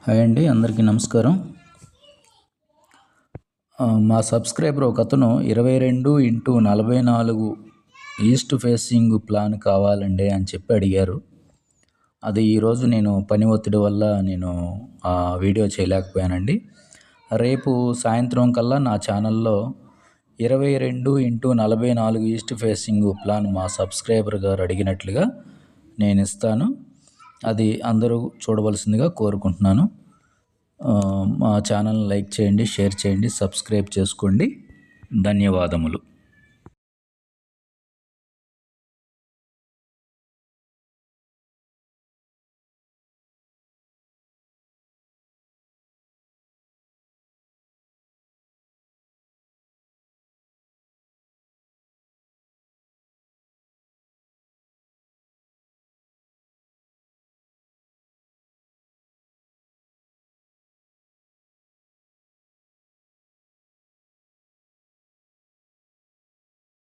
Hi అండి, అందరికీ నమస్కారం. మా సబ్స్క్రైబర్ ఒకతను 22x44 ఈస్ట్ ఫేసింగ్ ప్లాన్ కావాలండి అని చెప్పి అడిగారు. అది ఈరోజు నేను పని ఒత్తిడి వల్ల నేను ఆ వీడియో చేయలేకపోయానండి. రేపు సాయంత్రం కల్లా నా ఛానల్లో 22x44 ఈస్ట్ ఫేసింగ్ ప్లాన్ మా సబ్స్క్రైబర్ గారు అడిగినట్లుగా నేను ఇస్తాను. అది అందరూ చూడవలసిందిగా కోరుకుంటున్నాను. మా ఛానల్ని లైక్ చేయండి, షేర్ చేయండి, సబ్స్క్రైబ్ చేసుకోండి. ధన్యవాదములు.